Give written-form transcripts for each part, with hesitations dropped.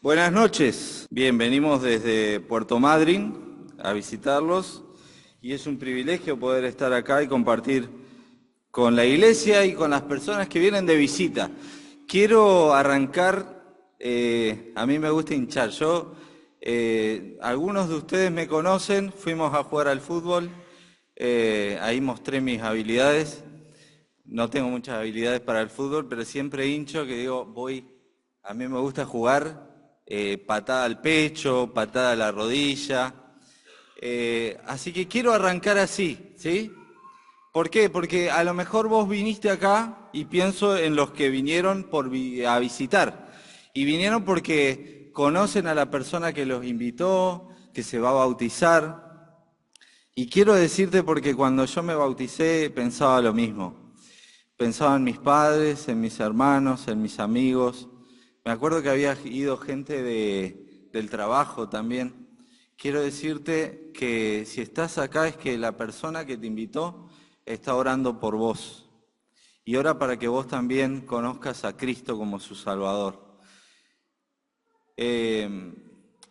Buenas noches. Bien, venimos desde Puerto Madryn a visitarlos y es un privilegio poder estar acá y compartir con la iglesia y con las personas que vienen de visita. Quiero arrancar, a mí me gusta hinchar. Algunos de ustedes me conocen, fuimos a jugar al fútbol, ahí mostré mis habilidades. No tengo muchas habilidades para el fútbol, pero siempre hincho que digo, a mí me gusta jugar patada al pecho, patada a la rodilla. Así que quiero arrancar así, ¿sí? ¿Por qué? Porque a lo mejor vos viniste acá y pienso en los que vinieron a visitar. Y vinieron porque conocen a la persona que los invitó, que se va a bautizar. Y quiero decirte porque cuando yo me bauticé pensaba lo mismo. Pensaba en mis padres, en mis hermanos, en mis amigos. Me acuerdo que había ido gente del trabajo también. Quiero decirte que si estás acá es que la persona que te invitó está orando por vos. Y ora para que vos también conozcas a Cristo como su Salvador. Eh,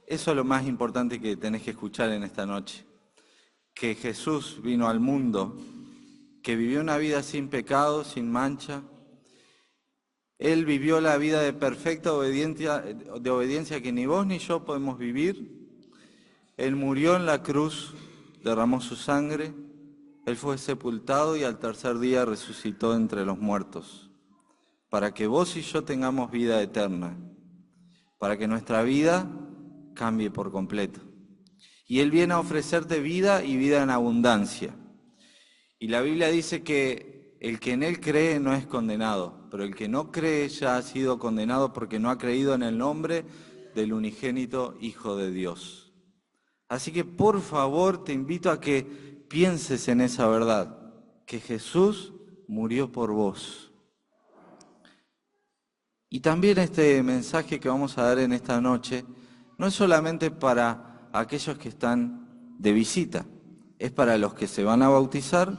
Eso es lo más importante que tenés que escuchar en esta noche. Que Jesús vino al mundo, que vivió una vida sin pecado, sin mancha. Él vivió la vida de perfecta obediencia que ni vos ni yo podemos vivir. Él murió en la cruz, derramó su sangre, Él fue sepultado y al tercer día resucitó entre los muertos, para que vos y yo tengamos vida eterna, para que nuestra vida cambie por completo. Y Él viene a ofrecerte vida y vida en abundancia. Y la Biblia dice que el que en Él cree no es condenado, pero el que no cree ya ha sido condenado porque no ha creído en el nombre del unigénito Hijo de Dios. Así que por favor te invito a que pienses en esa verdad, que Jesús murió por vos. Y también este mensaje que vamos a dar en esta noche no es solamente para aquellos que están de visita, es para los que se van a bautizar,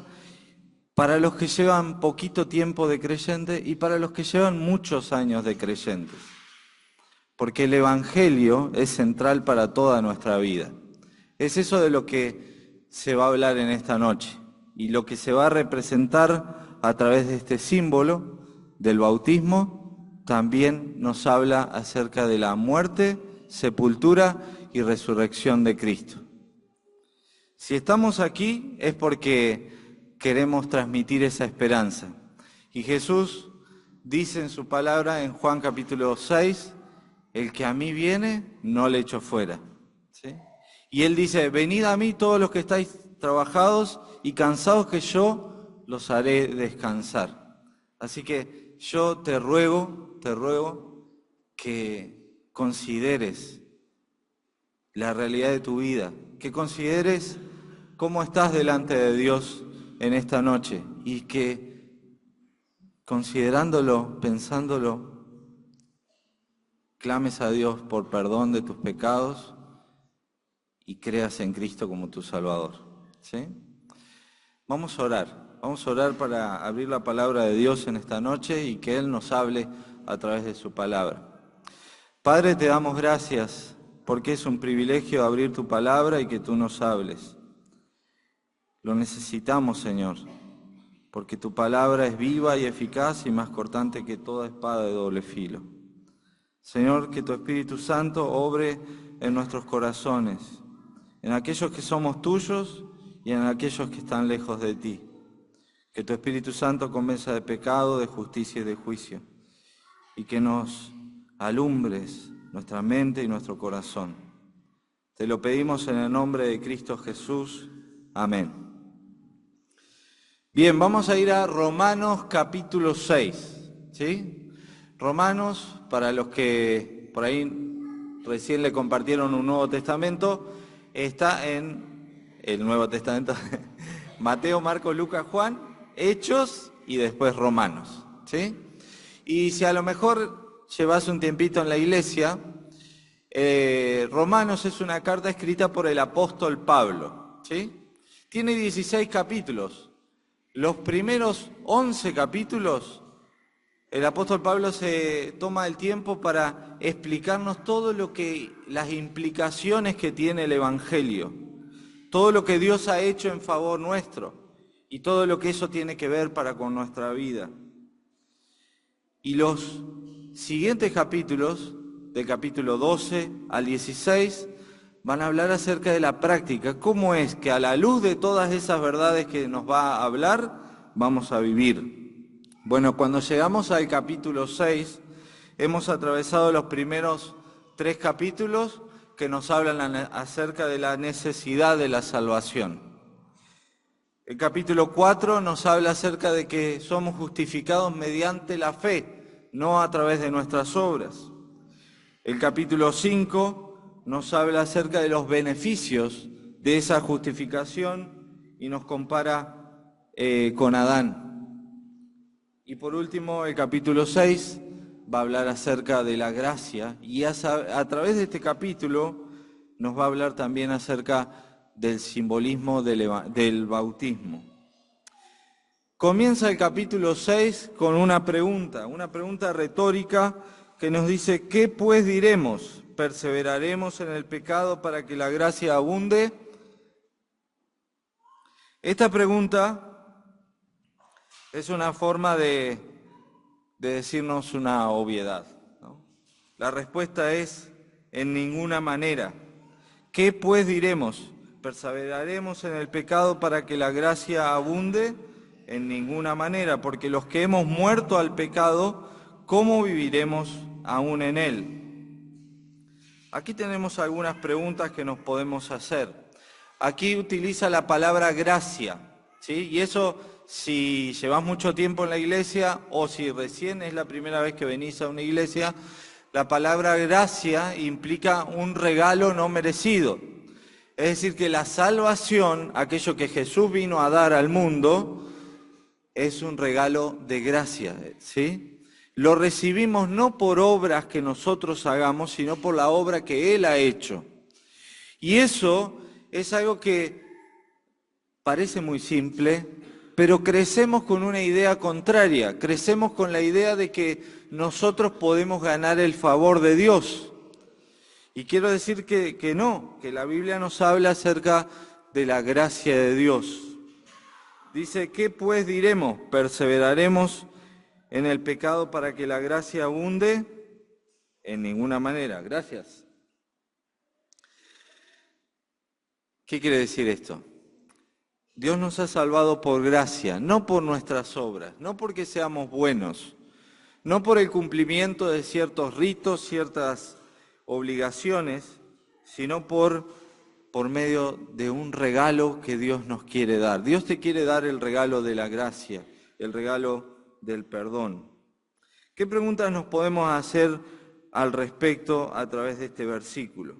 para los que llevan poquito tiempo de creyente y para los que llevan muchos años de creyentes. Porque el Evangelio es central para toda nuestra vida. Es eso de lo que se va a hablar en esta noche y lo que se va a representar a través de este símbolo del bautismo también nos habla acerca de la muerte, sepultura y resurrección de Cristo. Si estamos aquí es porque queremos transmitir esa esperanza. Y Jesús dice en su palabra en Juan capítulo 6, el que a mí viene, no le echo fuera. ¿Sí? Y Él dice, venid a mí todos los que estáis trabajados y cansados, que yo los haré descansar. Así que yo te ruego que consideres la realidad de tu vida, que consideres cómo estás delante de Dios en esta noche y que considerándolo, pensándolo, clames a Dios por perdón de tus pecados y creas en Cristo como tu Salvador. ¿Sí? Vamos a orar para abrir la palabra de Dios en esta noche y que Él nos hable a través de su palabra. Padre, te damos gracias porque es un privilegio abrir tu palabra y que tú nos hables. Lo necesitamos, Señor, porque tu palabra es viva y eficaz y más cortante que toda espada de doble filo. Señor, que tu Espíritu Santo obre en nuestros corazones, en aquellos que somos tuyos y en aquellos que están lejos de ti. Que tu Espíritu Santo convenza de pecado, de justicia y de juicio, y que nos alumbres nuestra mente y nuestro corazón. Te lo pedimos en el nombre de Cristo Jesús. Amén. Bien, vamos a ir a Romanos capítulo 6, ¿sí? Romanos, para los que por ahí recién le compartieron un Nuevo Testamento, está en el Nuevo Testamento, Mateo, Marcos, Lucas, Juan, Hechos y después Romanos, ¿sí? Y si a lo mejor llevas un tiempito en la iglesia, Romanos es una carta escrita por el apóstol Pablo, ¿sí? Tiene 16 capítulos. Los primeros 11 capítulos el apóstol Pablo se toma el tiempo para explicarnos todo las implicaciones que tiene el Evangelio, todo lo que Dios ha hecho en favor nuestro y todo lo que eso tiene que ver para con nuestra vida. Y los siguientes capítulos, del capítulo 12 al 16, van a hablar acerca de la práctica, cómo es que a la luz de todas esas verdades que nos va a hablar, vamos a vivir. Bueno, cuando llegamos al capítulo 6, hemos atravesado los primeros 3 capítulos que nos hablan acerca de la necesidad de la salvación. El capítulo 4 nos habla acerca de que somos justificados mediante la fe, no a través de nuestras obras. El capítulo 5 nos habla acerca de los beneficios de esa justificación y nos compara con Adán. Y por último, el capítulo 6 va a hablar acerca de la gracia y a través de este capítulo nos va a hablar también acerca del simbolismo del bautismo. Comienza el capítulo 6 con una pregunta retórica que nos dice: ¿qué pues diremos? ¿Perseveraremos en el pecado para que la gracia abunde? Esta pregunta es una forma de decirnos una obviedad, ¿no? La respuesta es: en ninguna manera. ¿Qué pues diremos? ¿Perseveraremos en el pecado para que la gracia abunde? En ninguna manera, porque los que hemos muerto al pecado, ¿cómo viviremos aún en él? Aquí tenemos algunas preguntas que nos podemos hacer. Aquí utiliza la palabra gracia, ¿sí? Y eso, si llevas mucho tiempo en la iglesia o si recién es la primera vez que venís a una iglesia, la palabra gracia implica un regalo no merecido. Es decir, que la salvación, aquello que Jesús vino a dar al mundo, es un regalo de gracia, ¿sí? Lo recibimos no por obras que nosotros hagamos, sino por la obra que Él ha hecho. Y eso es algo que parece muy simple, pero crecemos con una idea contraria. Crecemos con la idea de que nosotros podemos ganar el favor de Dios. Y quiero decir que no, que la Biblia nos habla acerca de la gracia de Dios. Dice: ¿qué pues diremos? ¿Perseveraremos en el pecado para que la gracia abunde? En ninguna manera. Gracias. ¿Qué quiere decir esto? Dios nos ha salvado por gracia, no por nuestras obras, no porque seamos buenos, no por el cumplimiento de ciertos ritos, ciertas obligaciones, sino por medio de un regalo que Dios nos quiere dar. Dios te quiere dar el regalo de la gracia, el regalo del perdón. ¿Qué preguntas nos podemos hacer al respecto a través de este versículo?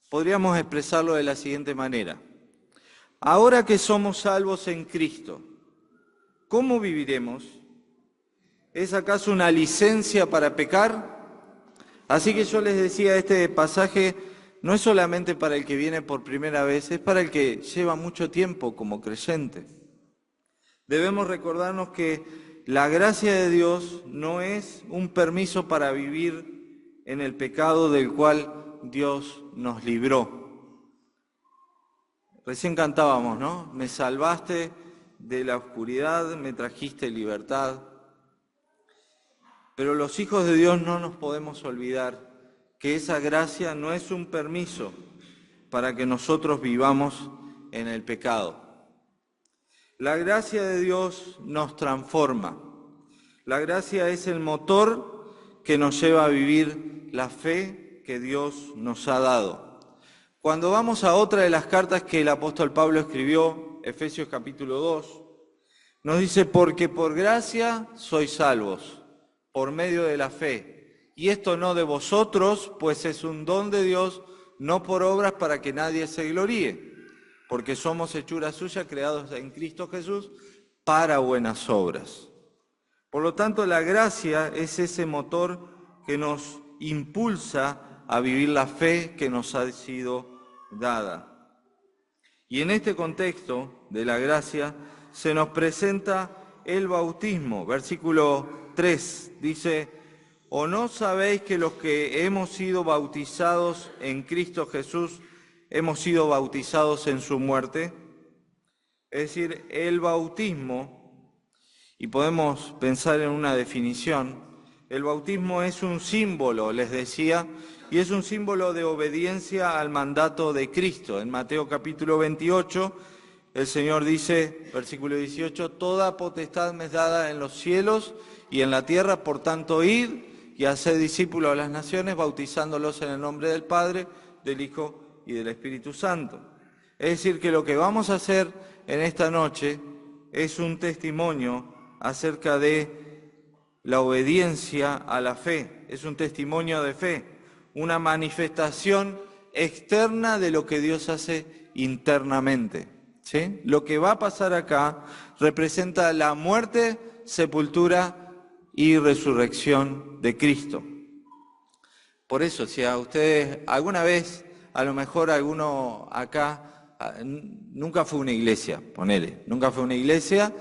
Podríamos expresarlo de la siguiente manera: ahora que somos salvos en Cristo, ¿cómo viviremos? ¿Es acaso una licencia para pecar? Así que yo les decía, este pasaje no es solamente para el que viene por primera vez, es para el que lleva mucho tiempo como creyente. Debemos recordarnos que la gracia de Dios no es un permiso para vivir en el pecado del cual Dios nos libró. Recién cantábamos, ¿no? Me salvaste de la oscuridad, me trajiste libertad. Pero los hijos de Dios no nos podemos olvidar que esa gracia no es un permiso para que nosotros vivamos en el pecado. La gracia de Dios nos transforma. La gracia es el motor que nos lleva a vivir la fe que Dios nos ha dado. Cuando vamos a otra de las cartas que el apóstol Pablo escribió, Efesios capítulo 2, nos dice: porque por gracia sois salvos, por medio de la fe. Y esto no de vosotros, pues es un don de Dios, no por obras para que nadie se gloríe, porque somos hechura suya, creados en Cristo Jesús, para buenas obras. Por lo tanto, la gracia es ese motor que nos impulsa a vivir la fe que nos ha sido dada. Y en este contexto de la gracia se nos presenta el bautismo. Versículo 3 dice: ¿O no sabéis que los que hemos sido bautizados en Cristo Jesús, hemos sido bautizados en su muerte? Es decir, el bautismo, y podemos pensar en una definición, el bautismo es un símbolo, les decía, y es un símbolo de obediencia al mandato de Cristo. En Mateo capítulo 28, el Señor dice, versículo 18, toda potestad me es dada en los cielos y en la tierra, por tanto id y haced discípulos a las naciones, bautizándolos en el nombre del Padre, del Hijo y del Espíritu Santo. Es decir, que lo que vamos a hacer en esta noche es un testimonio acerca de la obediencia a la fe, es un testimonio de fe, una manifestación externa de lo que Dios hace internamente, ¿sí? Lo que va a pasar acá representa la muerte, sepultura y resurrección de Cristo. Por eso, si a ustedes alguna vez, a lo mejor alguno acá nunca fue a una iglesia, ponele, nunca fue a una iglesia,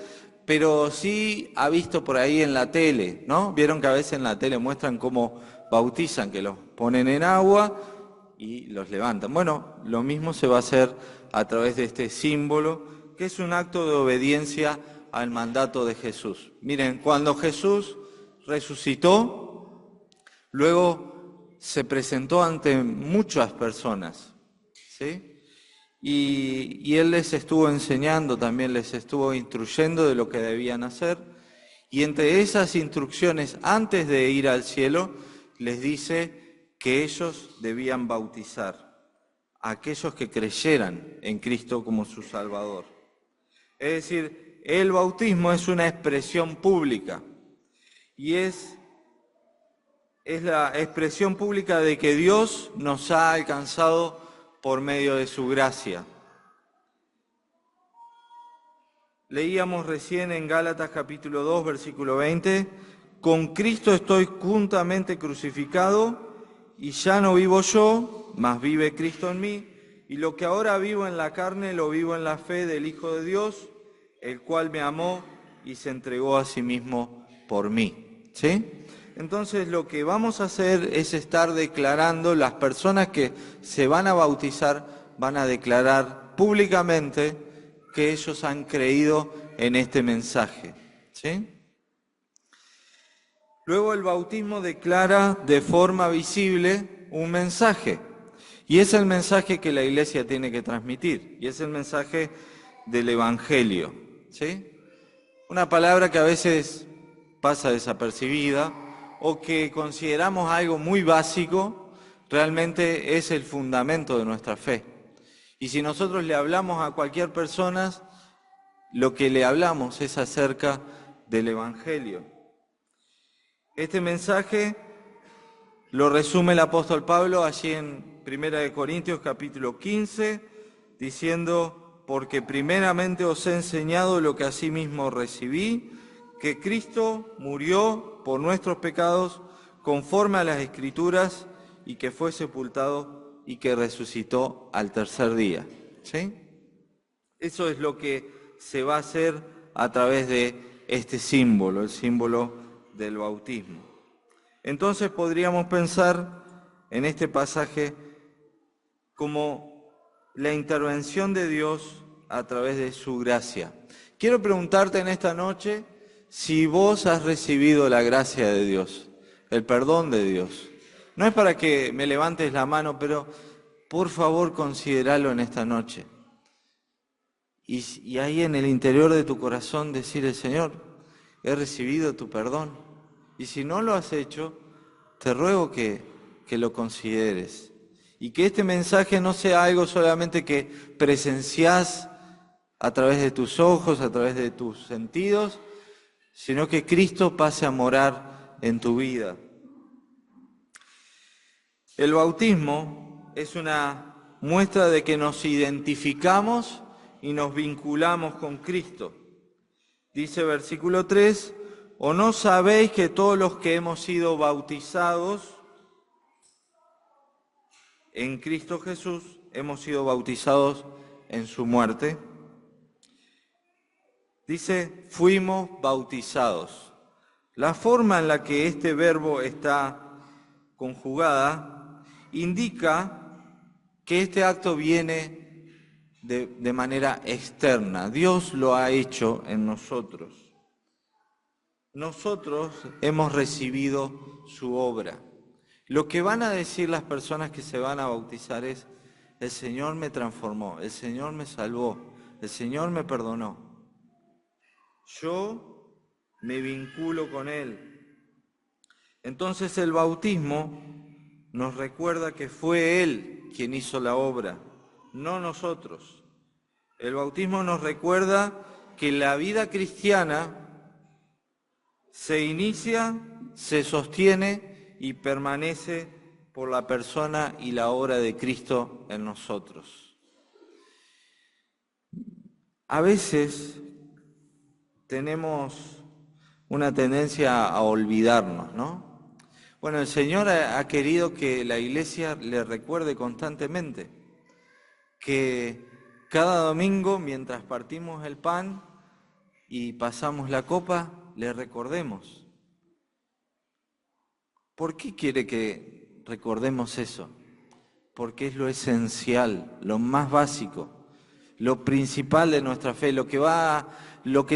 pero sí ha visto por ahí en la tele, ¿no? Vieron que a veces en la tele muestran cómo bautizan, que los ponen en agua y los levantan. Bueno, lo mismo se va a hacer a través de este símbolo, que es un acto de obediencia al mandato de Jesús. Miren, cuando Jesús resucitó, luego se presentó ante muchas personas, ¿sí? Y Él les estuvo enseñando, también les estuvo instruyendo de lo que debían hacer. Y entre esas instrucciones, antes de ir al cielo, les dice que ellos debían bautizar a aquellos que creyeran en Cristo como su Salvador. Es decir, el bautismo es una expresión pública y es la expresión pública de que Dios nos ha alcanzado por medio de su gracia. Leíamos recién en Gálatas capítulo 2, versículo 20, con Cristo estoy juntamente crucificado y ya no vivo yo, mas vive Cristo en mí, y lo que ahora vivo en la carne lo vivo en la fe del Hijo de Dios, el cual me amó y se entregó a sí mismo por mí. ¿Sí? Entonces lo que vamos a hacer es estar declarando, las personas que se van a bautizar van a declarar públicamente que ellos han creído en este mensaje, ¿sí? Luego el bautismo declara de forma visible un mensaje, y es el mensaje que la iglesia tiene que transmitir, y es el mensaje del Evangelio, ¿sí? Una palabra que a veces pasa desapercibida o que consideramos algo muy básico, realmente es el fundamento de nuestra fe. Y si nosotros le hablamos a cualquier persona, lo que le hablamos es acerca del Evangelio. Este mensaje lo resume el apóstol Pablo allí en 1 Corintios capítulo 15, diciendo, porque primeramente os he enseñado lo que asimismo recibí, que Cristo murió por nuestros pecados conforme a las Escrituras y que fue sepultado y que resucitó al tercer día. ¿Sí? Eso es lo que se va a hacer a través de este símbolo, el símbolo del bautismo. Entonces podríamos pensar en este pasaje como la intervención de Dios a través de su gracia. Quiero preguntarte en esta noche si vos has recibido la gracia de Dios, el perdón de Dios. No es para que me levantes la mano, pero por favor considéralo en esta noche. Y ahí en el interior de tu corazón decirle, Señor, he recibido tu perdón. Y si no lo has hecho, te ruego que lo consideres. Y que este mensaje no sea algo solamente que presenciás a través de tus ojos, a través de tus sentidos, sino que Cristo pase a morar en tu vida. El bautismo es una muestra de que nos identificamos y nos vinculamos con Cristo. Dice versículo 3, ¿o no sabéis que todos los que hemos sido bautizados en Cristo Jesús, hemos sido bautizados en su muerte? Dice, fuimos bautizados. La forma en la que este verbo está conjugada indica que este acto viene de manera externa. Dios lo ha hecho en nosotros. Nosotros hemos recibido su obra. Lo que van a decir las personas que se van a bautizar es, el Señor me transformó, el Señor me salvó, el Señor me perdonó. Yo me vinculo con Él. Entonces el bautismo nos recuerda que fue Él quien hizo la obra, no nosotros. El bautismo nos recuerda que la vida cristiana se inicia, se sostiene y permanece por la persona y la obra de Cristo en nosotros. A veces tenemos una tendencia a olvidarnos, ¿no? Bueno, el Señor ha querido que la Iglesia le recuerde constantemente que cada domingo, mientras partimos el pan y pasamos la copa, le recordemos. ¿Por qué quiere que recordemos eso? Porque es lo esencial, lo más básico, lo principal de nuestra fe, lo que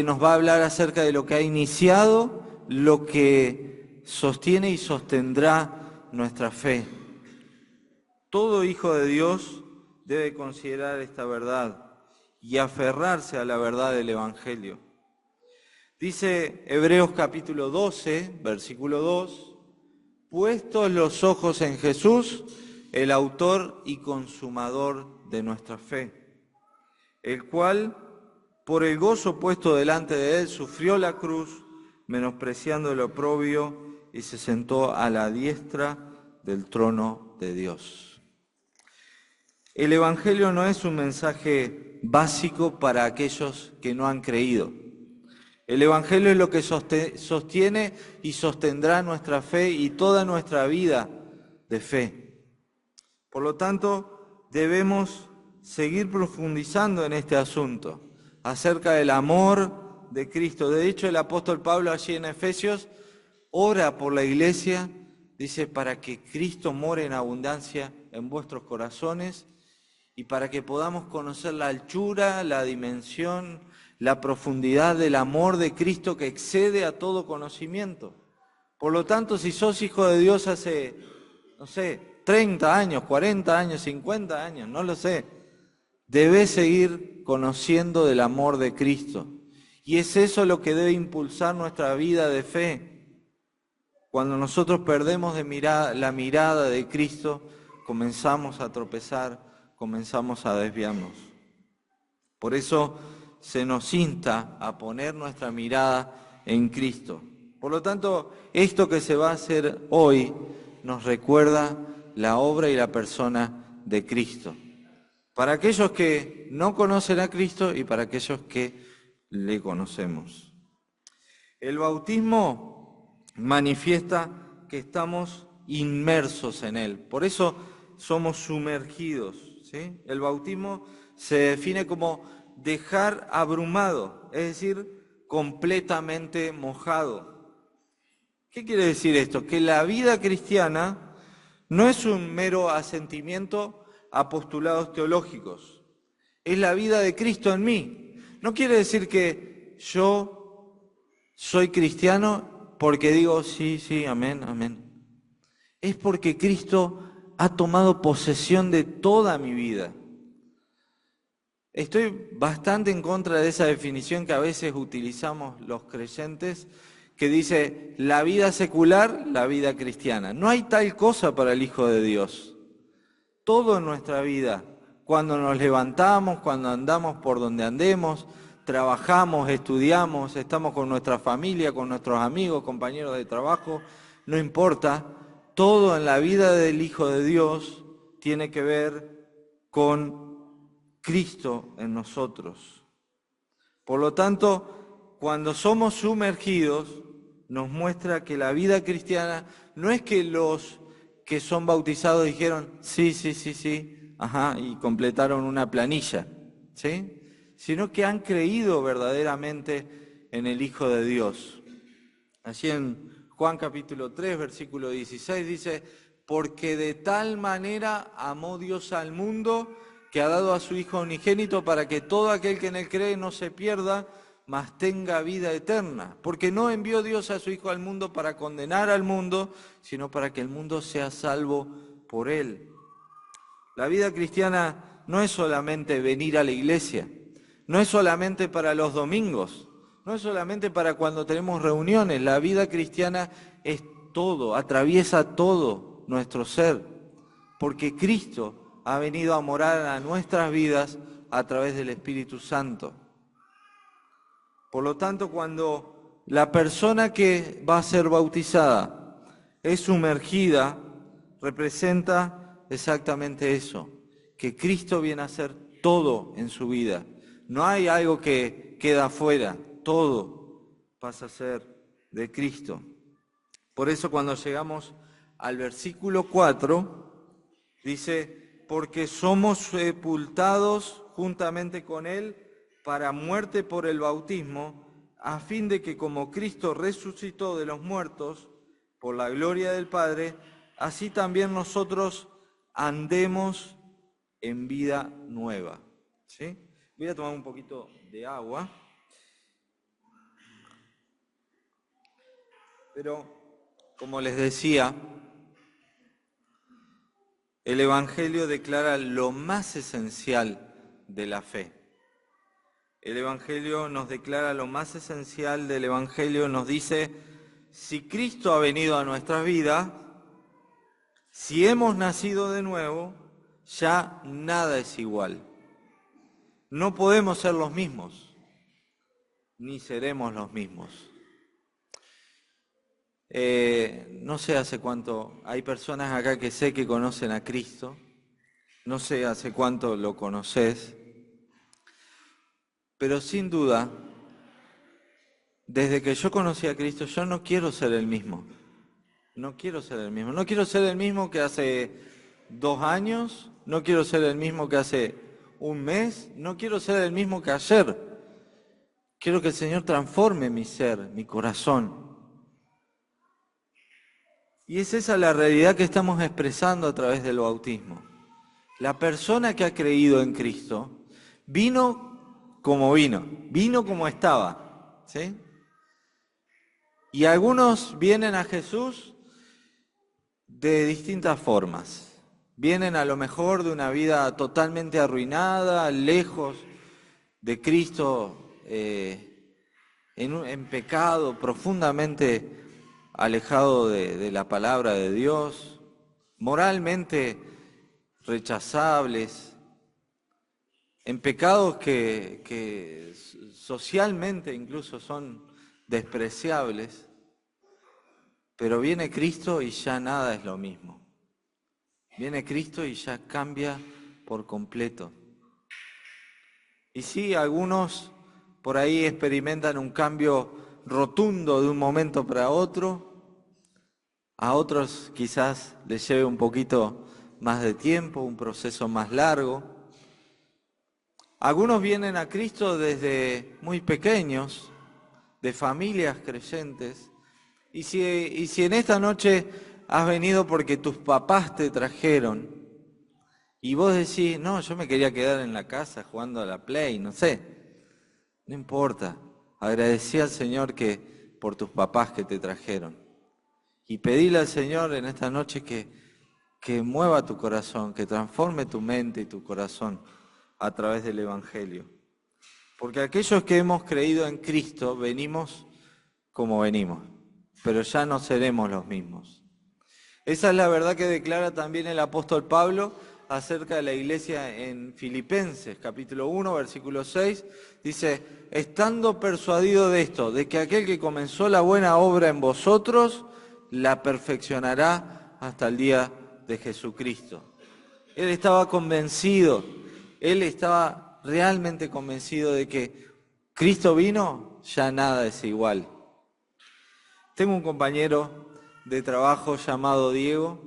nos va a hablar acerca de lo que ha iniciado, lo que sostiene y sostendrá nuestra fe. Todo hijo de Dios debe considerar esta verdad y aferrarse a la verdad del Evangelio. Dice Hebreos capítulo 12, versículo 2, puestos los ojos en Jesús, el autor y consumador de nuestra fe, el cual, por el gozo puesto delante de él, sufrió la cruz, menospreciando el oprobio, y se sentó a la diestra del trono de Dios. El Evangelio no es un mensaje básico para aquellos que no han creído. El Evangelio es lo que sostiene y sostendrá nuestra fe y toda nuestra vida de fe. Por lo tanto, debemos seguir profundizando en este asunto, acerca del amor de Cristo. De hecho, el apóstol Pablo allí en Efesios ora por la iglesia, dice, para que Cristo more en abundancia en vuestros corazones y para que podamos conocer la anchura, la dimensión, la profundidad del amor de Cristo que excede a todo conocimiento. Por lo tanto, si sos hijo de Dios hace, 30 años, 40 años, 50 años, no lo sé, debes seguir conociendo del amor de Cristo. Y es eso lo que debe impulsar nuestra vida de fe. Cuando nosotros perdemos la mirada de Cristo, comenzamos a tropezar, comenzamos a desviarnos. Por eso se nos insta a poner nuestra mirada en Cristo. Por lo tanto, esto que se va a hacer hoy nos recuerda la obra y la persona de Cristo. Para aquellos que no conocen a Cristo y para aquellos que le conocemos. El bautismo manifiesta que estamos inmersos en Él. Por eso somos sumergidos, ¿sí? El bautismo se define como dejar abrumado, es decir, completamente mojado. ¿Qué quiere decir esto? Que la vida cristiana no es un mero asentimiento a postulados teológicos, es la vida de Cristo en mí. No quiere decir que yo soy cristiano porque digo sí, sí, amén, amén. Es porque Cristo ha tomado posesión de toda mi vida. Estoy bastante en contra de esa definición que a veces utilizamos los creyentes, que dice la vida secular, la vida cristiana. No hay tal cosa para el Hijo de Dios. Todo en nuestra vida, cuando nos levantamos, cuando andamos por donde andemos, trabajamos, estudiamos, estamos con nuestra familia, con nuestros amigos, compañeros de trabajo, no importa, todo en la vida del Hijo de Dios tiene que ver con Cristo en nosotros. Por lo tanto, cuando somos sumergidos, nos muestra que la vida cristiana no es que los que son bautizados dijeron sí, sí, sí, sí, ajá, y completaron una planilla, ¿sí? sino que han creído verdaderamente en el Hijo de Dios. Allí en Juan capítulo 3, versículo 16 dice: porque de tal manera amó Dios al mundo, que ha dado a su Hijo unigénito, para que todo aquel que en él cree no se pierda, mas tenga vida eterna. Porque no envió Dios a su Hijo al mundo para condenar al mundo, sino para que el mundo sea salvo por él. La vida cristiana no es solamente venir a la iglesia, no es solamente para los domingos, no es solamente para cuando tenemos reuniones. La vida cristiana es todo, atraviesa todo nuestro ser, porque Cristo ha venido a morar a nuestras vidas a través del Espíritu Santo. Por lo tanto, cuando la persona que va a ser bautizada es sumergida, representa exactamente eso, que Cristo viene a hacer todo en su vida. No hay algo que queda afuera, todo pasa a ser de Cristo. Por eso cuando llegamos al versículo 4, dice: porque somos sepultados juntamente con Él para muerte por el bautismo, a fin de que como Cristo resucitó de los muertos por la gloria del Padre, así también nosotros andemos en vida nueva. ¿Sí? Voy a tomar un poquito de agua. Pero, como les decía, el Evangelio declara lo más esencial de la fe. El Evangelio nos declara lo más esencial del Evangelio, nos dice: si Cristo ha venido a nuestras vidas, si hemos nacido de nuevo, ya nada es igual. No podemos ser los mismos, ni seremos los mismos. No sé hace cuánto, hay personas acá que sé que conocen a Cristo, no sé hace cuánto lo conoces, pero sin duda, desde que yo conocí a Cristo, yo no quiero ser el mismo. No quiero ser el mismo. No quiero ser el mismo que hace 2 años, no quiero ser el mismo que hace un mes, no quiero ser el mismo que ayer. Quiero que el Señor transforme mi ser, mi corazón. Y es esa la realidad que estamos expresando a través del bautismo. La persona que ha creído en Cristo vino como estaba, ¿sí? Y algunos vienen a Jesús de distintas formas. Vienen a lo mejor de una vida totalmente arruinada, lejos de Cristo, en pecado, profundamente alejado de la palabra de Dios, moralmente rechazables, en pecados que socialmente incluso son despreciables, pero viene Cristo y ya nada es lo mismo. Viene Cristo y ya cambia por completo. Y sí, algunos por ahí experimentan un cambio rotundo de un momento para otro, a otros quizás les lleve un poquito más de tiempo, un proceso más largo. Algunos vienen a Cristo desde muy pequeños, de familias creyentes, y si en esta noche has venido porque tus papás te trajeron, y vos decís: no, yo me quería quedar en la casa jugando a la Play, no sé, no importa, agradecí al Señor por tus papás que te trajeron, y pedile al Señor en esta noche que mueva tu corazón, que transforme tu mente y tu corazón a través del Evangelio. Porque aquellos que hemos creído en Cristo venimos como venimos, pero ya no seremos los mismos. Esa es la verdad que declara también el apóstol Pablo acerca de la iglesia en Filipenses, capítulo 1, versículo 6, dice: estando persuadido de esto, de que aquel que comenzó la buena obra en vosotros, la perfeccionará hasta el día de Jesucristo. Él estaba convencido, él estaba realmente convencido de que Cristo vino, ya nada es igual. Tengo un compañero de trabajo llamado Diego,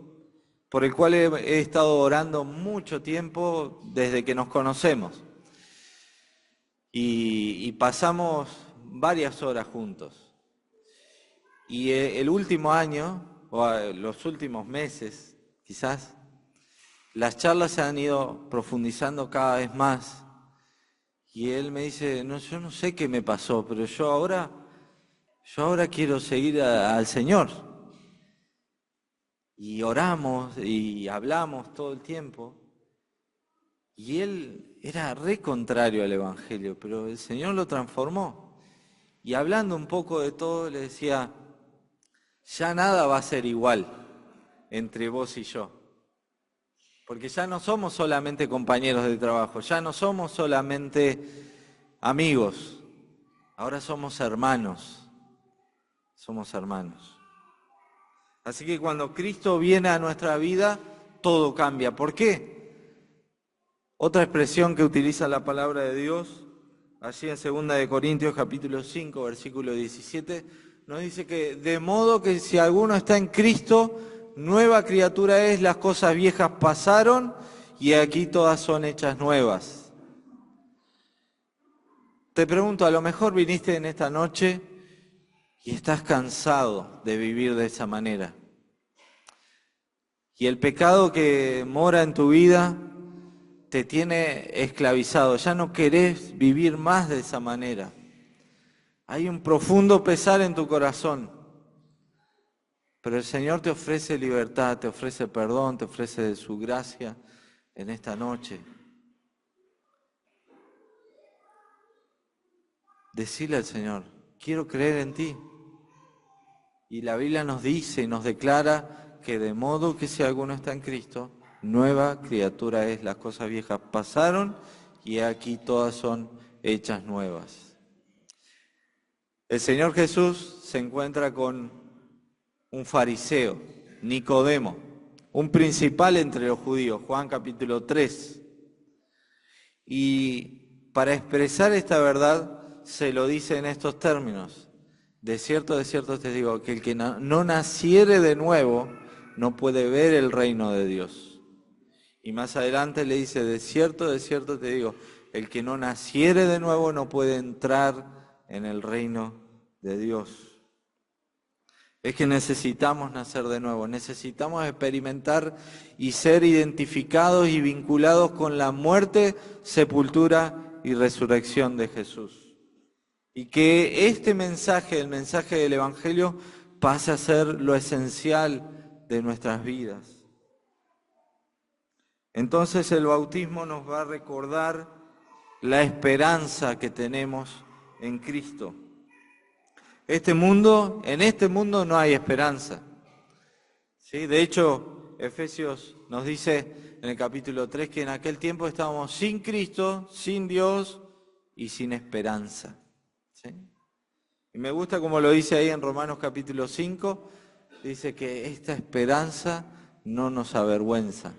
por el cual he estado orando mucho tiempo desde que nos conocemos. y pasamos varias horas juntos. Y el último año, o los últimos meses, quizás, las charlas se han ido profundizando cada vez más. Y él me dice, no, yo no sé qué me pasó, pero yo ahora quiero seguir al Señor. Y oramos y hablamos todo el tiempo. Y él era re contrario al Evangelio, pero el Señor lo transformó. Y hablando un poco de todo, le decía, ya nada va a ser igual entre vos y yo. Porque ya no somos solamente compañeros de trabajo, ya no somos solamente amigos, ahora somos hermanos. Somos hermanos. Así que cuando Cristo viene a nuestra vida, todo cambia. ¿Por qué? Otra expresión que utiliza la palabra de Dios, allí en 2 Corintios capítulo 5, versículo 17, nos dice que de modo que si alguno está en Cristo, nueva criatura es, las cosas viejas pasaron y aquí todas son hechas nuevas. Te pregunto, a lo mejor viniste en esta noche y estás cansado de vivir de esa manera. Y el pecado que mora en tu vida te tiene esclavizado, ya no querés vivir más de esa manera. Hay un profundo pesar en tu corazón, pero el Señor te ofrece libertad, te ofrece perdón, te ofrece de su gracia en esta noche. Decile al Señor, quiero creer en ti. Y la Biblia nos dice y nos declara que de modo que si alguno está en Cristo, nueva criatura es, las cosas viejas pasaron y aquí todas son hechas nuevas. El Señor Jesús se encuentra con un fariseo, Nicodemo, un principal entre los judíos, Juan capítulo 3. Y para expresar esta verdad se lo dice en estos términos. De cierto te digo, que el que no naciere de nuevo no puede ver el reino de Dios. Y más adelante le dice, de cierto te digo, el que no naciere de nuevo no puede entrar en el reino de Dios. Es que necesitamos nacer de nuevo, necesitamos experimentar y ser identificados y vinculados con la muerte, sepultura y resurrección de Jesús. Y que este mensaje, el mensaje del Evangelio, pase a ser lo esencial de nuestras vidas. Entonces el bautismo nos va a recordar la esperanza que tenemos en Cristo. En este mundo no hay esperanza. ¿Sí? De hecho, Efesios nos dice en el capítulo 3 que en aquel tiempo estábamos sin Cristo, sin Dios y sin esperanza. ¿Sí? Y me gusta como lo dice ahí en Romanos capítulo 5, dice que esta esperanza no nos avergüenza.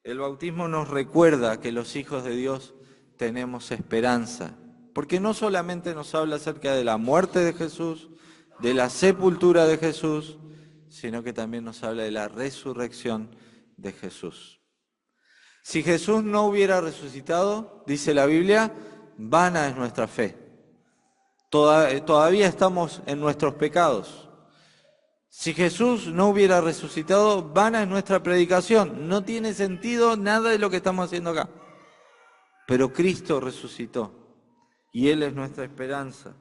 El bautismo nos recuerda que los hijos de Dios tenemos esperanza, porque no solamente nos habla acerca de la muerte de Jesús, de la sepultura de Jesús, sino que también nos habla de la resurrección de Jesús. Si Jesús no hubiera resucitado, dice la Biblia, vana es nuestra fe. Todavía estamos en nuestros pecados. Si Jesús no hubiera resucitado, vana es nuestra predicación. No tiene sentido nada de lo que estamos haciendo acá. Pero Cristo resucitó y Él es nuestra esperanza.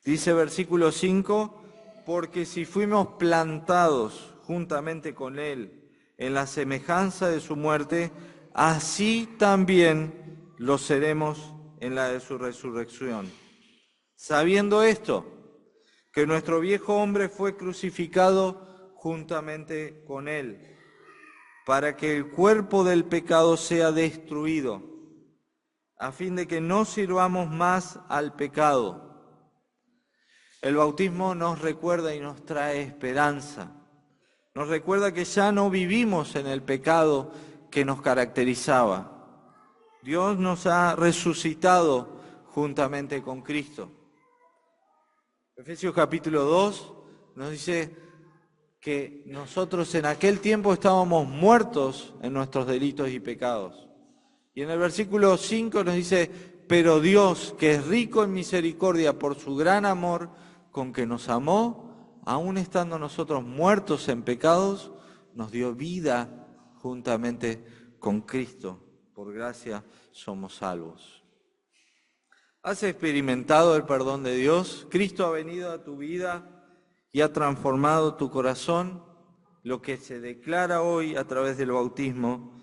Dice versículo 5, porque si fuimos plantados juntamente con Él en la semejanza de su muerte, así también lo seremos en la de su resurrección. Sabiendo esto, que nuestro viejo hombre fue crucificado juntamente con Él, para que el cuerpo del pecado sea destruido, a fin de que no sirvamos más al pecado. El bautismo nos recuerda y nos trae esperanza. Nos recuerda que ya no vivimos en el pecado que nos caracterizaba. Dios nos ha resucitado juntamente con Cristo. Efesios capítulo 2 nos dice que nosotros en aquel tiempo estábamos muertos en nuestros delitos y pecados. Y en el versículo 5 nos dice, pero Dios, que es rico en misericordia por su gran amor con que nos amó, aun estando nosotros muertos en pecados, nos dio vida juntamente con Cristo. Por gracia somos salvos. ¿Has experimentado el perdón de Dios? Cristo ha venido a tu vida y ha transformado tu corazón. Lo que se declara hoy a través del bautismo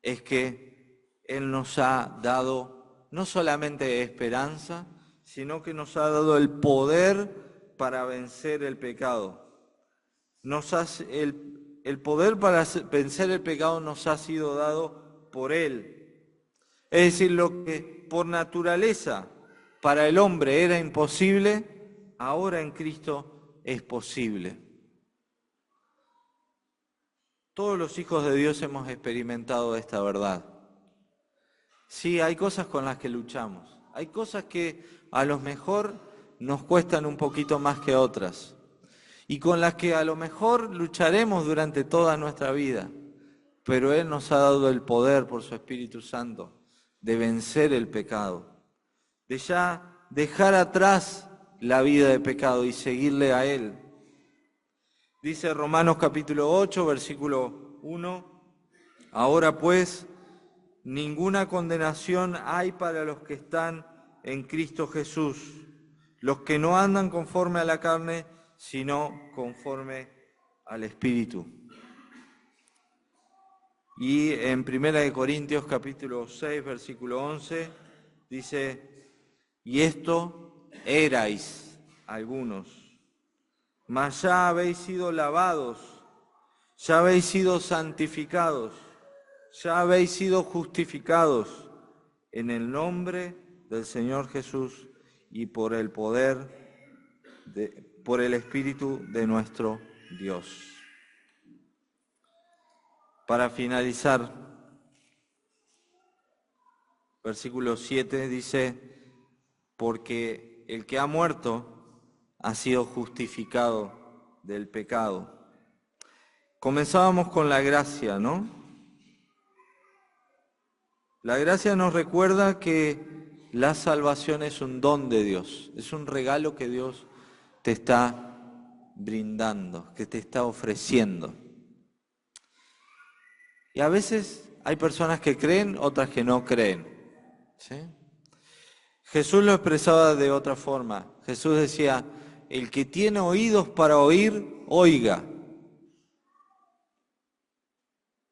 es que Él nos ha dado no solamente esperanza, sino que nos ha dado el poder para vencer el pecado. El poder para vencer el pecado nos ha sido dado por Él. Es decir, lo que por naturaleza para el hombre era imposible, ahora en Cristo es posible. Todos los hijos de Dios hemos experimentado esta verdad. Sí, hay cosas con las que luchamos. Hay cosas que a lo mejor nos cuestan un poquito más que otras. Y con las que a lo mejor lucharemos durante toda nuestra vida. Pero Él nos ha dado el poder por su Espíritu Santo de vencer el pecado. De ya dejar atrás la vida de pecado y seguirle a Él. Dice Romanos capítulo 8, versículo 1, ahora pues, ninguna condenación hay para los que están en Cristo Jesús, los que no andan conforme a la carne, sino conforme al Espíritu. Y en 1 Corintios capítulo 6, versículo 11, dice, y esto erais algunos, mas ya habéis sido lavados, ya habéis sido santificados, ya habéis sido justificados en el nombre del Señor Jesús y por el poder, por el Espíritu de nuestro Dios. Para finalizar, versículo 7 dice, porque el que ha muerto ha sido justificado del pecado. Comenzábamos con la gracia, ¿no? La gracia nos recuerda que la salvación es un don de Dios, es un regalo que Dios te está brindando, que te está ofreciendo. Y a veces hay personas que creen, otras que no creen, ¿sí? Jesús lo expresaba de otra forma. Jesús decía, el que tiene oídos para oír, oiga.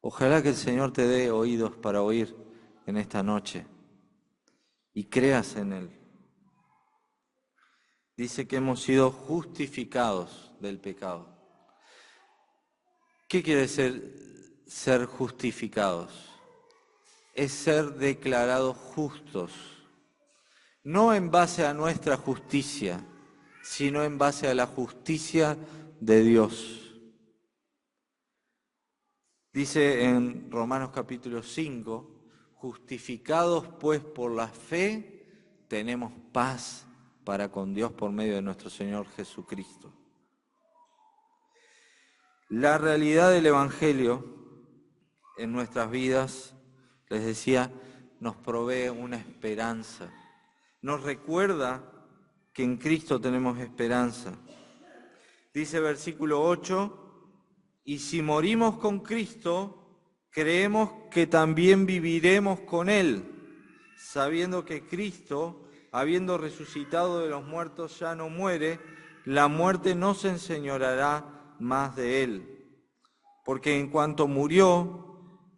Ojalá que el Señor te dé oídos para oír en esta noche y creas en Él. Dice que hemos sido justificados del pecado. ¿Qué quiere decir ser justificados? Es ser declarados justos, no en base a nuestra justicia, sino en base a la justicia de Dios. Dice en Romanos capítulo 5, justificados pues por la fe, tenemos paz para con Dios por medio de nuestro Señor Jesucristo. La realidad del Evangelio en nuestras vidas, les decía, nos provee una esperanza. Nos recuerda que en Cristo tenemos esperanza. Dice versículo 8, y si morimos con Cristo, creemos que también viviremos con Él, sabiendo que Cristo, habiendo resucitado de los muertos, ya no muere, la muerte no se enseñoreará más de Él. Porque en cuanto murió,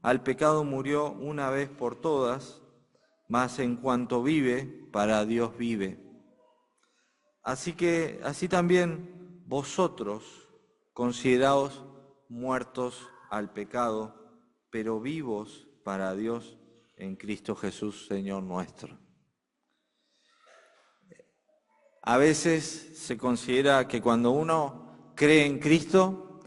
al pecado murió una vez por todas, mas en cuanto vive, para Dios vive. Así también vosotros, consideraos muertos al pecado, pero vivos para Dios en Cristo Jesús, Señor nuestro. A veces se considera que cuando uno cree en Cristo,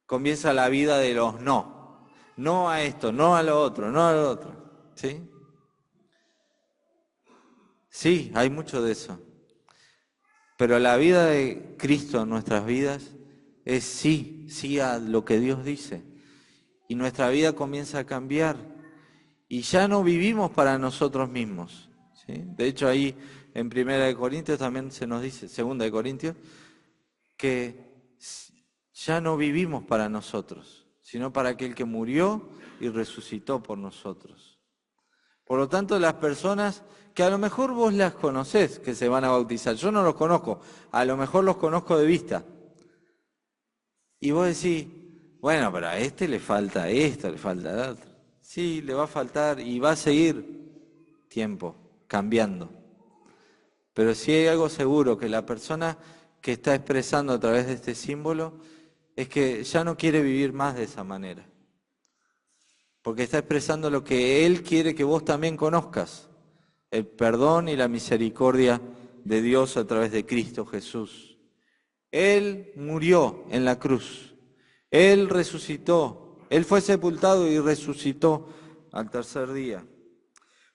comienza la vida de los no. No a esto, no a lo otro, no a lo otro. ¿Sí? Sí, hay mucho de eso. Pero la vida de Cristo en nuestras vidas es sí a lo que Dios dice. Y nuestra vida comienza a cambiar. y ya no vivimos para nosotros mismos, ¿sí? De hecho, ahí en 1 Corintios también se nos dice, 2 Corintios, que ya no vivimos para nosotros, sino para aquel que murió y resucitó por nosotros. Por lo tanto, las personas que a lo mejor vos las conocés, que se van a bautizar, yo no los conozco, a lo mejor los conozco de vista. Y vos decís, bueno, pero a este le falta esto, le falta lo otro. Sí, le va a faltar y va a seguir tiempo cambiando. Pero sí hay algo seguro, que la persona que está expresando a través de este símbolo es que ya no quiere vivir más de esa manera. Porque está expresando lo que Él quiere que vos también conozcas, el perdón y la misericordia de Dios a través de Cristo Jesús. Él murió en la cruz, Él resucitó, Él fue sepultado y resucitó al tercer día.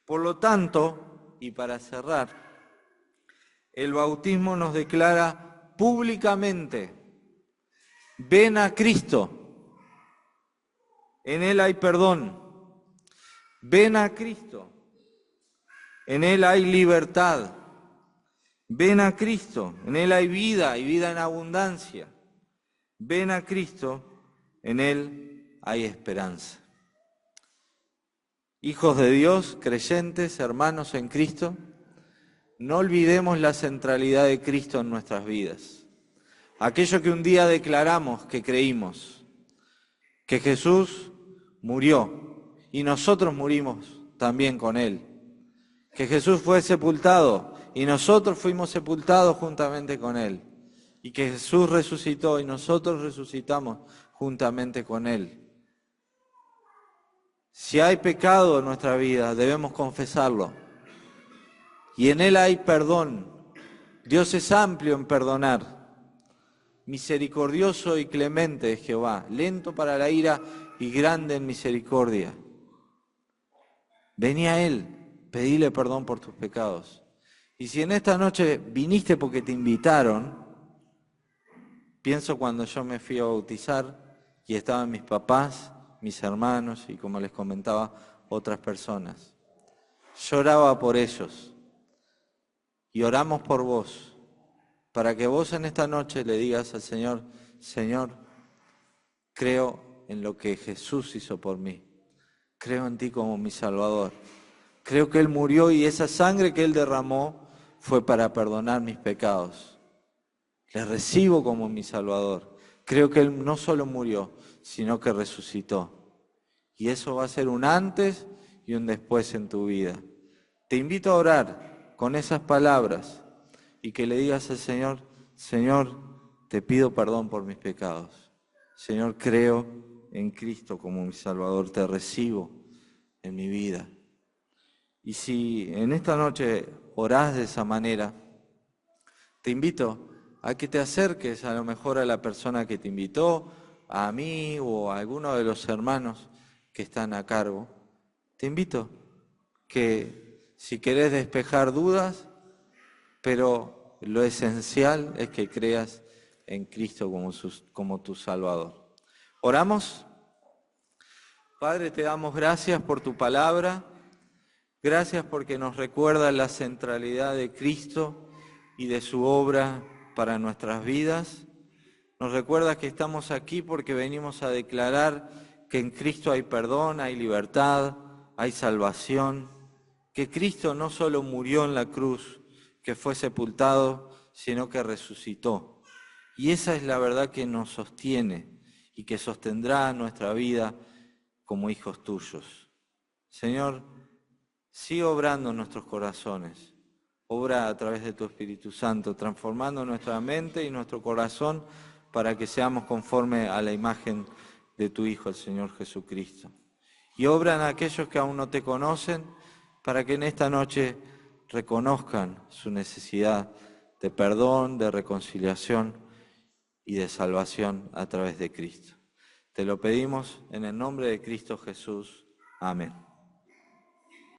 Por lo tanto, y para cerrar, el bautismo nos declara públicamente: ven a Cristo, en Él hay perdón. Ven a Cristo, en Él hay libertad. Ven a Cristo, en Él hay vida y vida en abundancia. Ven a Cristo, en Él hay esperanza. Hijos de Dios, creyentes, hermanos en Cristo, no olvidemos la centralidad de Cristo en nuestras vidas. Aquello que un día declaramos que creímos, que Jesús murió y nosotros murimos también con Él, que Jesús fue sepultado y nosotros fuimos sepultados juntamente con Él, y que Jesús resucitó y nosotros resucitamos juntamente con Él. Si hay pecado en nuestra vida, debemos confesarlo, y en Él hay perdón. Dios es amplio en perdonar, misericordioso y clemente es Jehová, lento para la ira y grande en misericordia. Vení a Él, pedile perdón por tus pecados. Y si en esta noche viniste porque te invitaron, pienso cuando yo me fui a bautizar y estaban mis papás, mis hermanos y, como les comentaba, otras personas. Lloraba por ellos y oramos por vos, para que vos en esta noche le digas al Señor: Señor, creo en lo que Jesús hizo por mí, creo en ti como mi Salvador, creo que Él murió y esa sangre que Él derramó fue para perdonar mis pecados. Le recibo como mi Salvador. Creo que Él no solo murió, sino que resucitó. Y eso va a ser un antes y un después en tu vida. Te invito a orar con esas palabras y que le digas al Señor: Señor, te pido perdón por mis pecados. Señor, creo en Cristo como mi Salvador. Te recibo en mi vida. Y si en esta noche orás de esa manera, te invito a que te acerques a lo mejor a la persona que te invitó, a mí o a alguno de los hermanos que están a cargo. Te invito que si querés despejar dudas, pero lo esencial es que creas en Cristo como tu Salvador. ¿Oramos? Padre, te damos gracias por tu palabra, gracias porque nos recuerda la centralidad de Cristo y de su obra para nuestras vidas. Nos recuerda que estamos aquí porque venimos a declarar que en Cristo hay perdón, hay libertad, hay salvación, que Cristo no solo murió en la cruz, que fue sepultado, sino que resucitó. Y esa es la verdad que nos sostiene y que sostendrá nuestra vida como hijos tuyos. Señor, sigue obrando en nuestros corazones. Obra a través de tu Espíritu Santo, transformando nuestra mente y nuestro corazón para que seamos conforme a la imagen de tu Hijo, el Señor Jesucristo. Y obra en aquellos que aún no te conocen, para que en esta noche reconozcan su necesidad de perdón, de reconciliación y de salvación a través de Cristo. Te lo pedimos en el nombre de Cristo Jesús. Amén.